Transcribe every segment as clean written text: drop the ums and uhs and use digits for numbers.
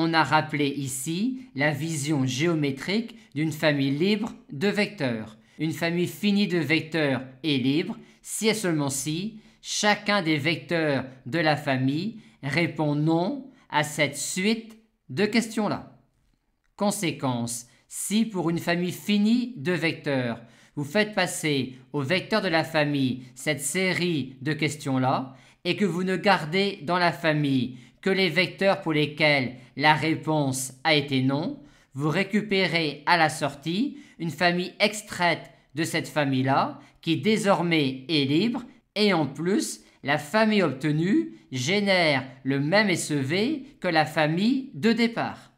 On a rappelé ici la vision géométrique d'une famille libre de vecteurs. Une famille finie de vecteurs est libre si et seulement si chacun des vecteurs de la famille répond non à cette suite de questions-là. Conséquence, si pour une famille finie de vecteurs, vous faites passer au vecteur de la famille cette série de questions-là et que vous ne gardez dans la famille que les vecteurs pour lesquels la réponse a été non, vous récupérez à la sortie une famille extraite de cette famille-là qui désormais est libre et en plus, la famille obtenue génère le même SEV que la famille de départ.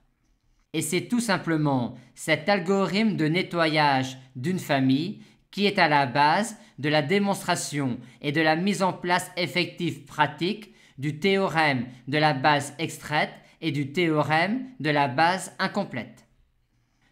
Et c'est tout simplement cet algorithme de nettoyage d'une famille qui est à la base de la démonstration et de la mise en place effective pratique du théorème de la base extraite et du théorème de la base incomplète.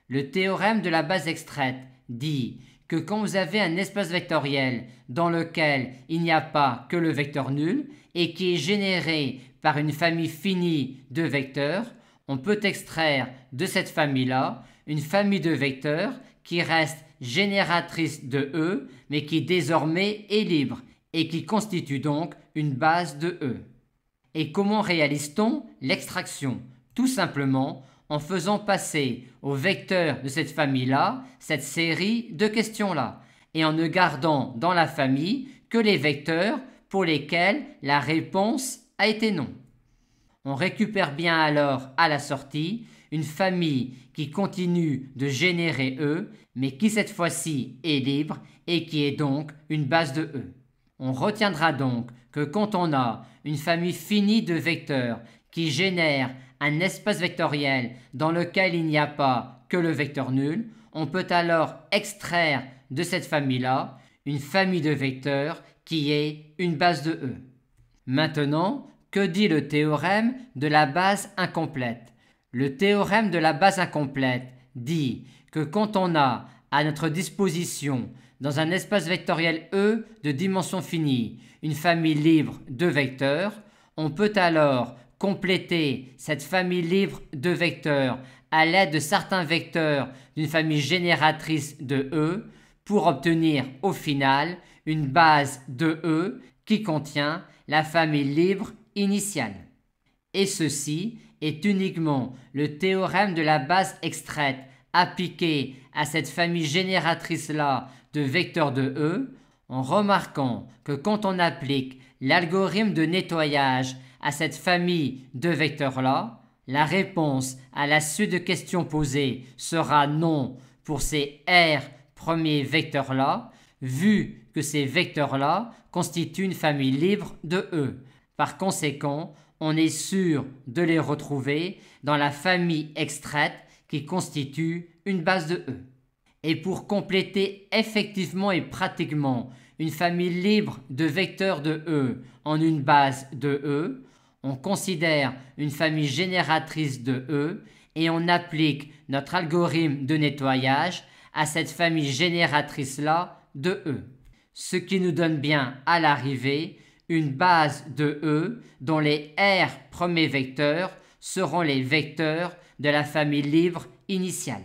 Le théorème de la base extraite dit que quand vous avez un espace vectoriel dans lequel il n'y a pas que le vecteur nul et qui est généré par une famille finie de vecteurs, on peut extraire de cette famille-là une famille de vecteurs qui reste génératrice de E, mais qui désormais est libre et qui constitue donc une base de E. Et comment réalise-t-on l'extraction? Tout simplement en faisant passer au vecteur de cette famille-là cette série de questions-là et en ne gardant dans la famille que les vecteurs pour lesquels la réponse a été non. On récupère bien alors à la sortie une famille qui continue de générer E, mais qui cette fois-ci est libre et qui est donc une base de E. On retiendra donc que quand on a une famille finie de vecteurs qui génère un espace vectoriel dans lequel il n'y a pas que le vecteur nul, on peut alors extraire de cette famille-là une famille de vecteurs qui est une base de E. Maintenant, que dit le théorème de la base incomplète? Le théorème de la base incomplète dit que quand on a à notre disposition dans un espace vectoriel E de dimension finie une famille libre de vecteurs, on peut alors compléter cette famille libre de vecteurs à l'aide de certains vecteurs d'une famille génératrice de E pour obtenir au final une base de E qui contient la famille libre initiale. Et ceci est uniquement le théorème de la base extraite appliqué à cette famille génératrice-là de vecteurs de E, en remarquant que quand on applique l'algorithme de nettoyage à cette famille de vecteurs-là, la réponse à la suite de questions posées sera non pour ces R premiers vecteurs-là, vu que ces vecteurs-là constituent une famille libre de E. Par conséquent, on est sûr de les retrouver dans la famille extraite qui constitue une base de E. Et pour compléter effectivement et pratiquement une famille libre de vecteurs de E en une base de E, on considère une famille génératrice de E et on applique notre algorithme de nettoyage à cette famille génératrice-là de E. Ce qui nous donne bien à l'arrivée une base de E dont les R premiers vecteurs seront les vecteurs de la famille libre initiale.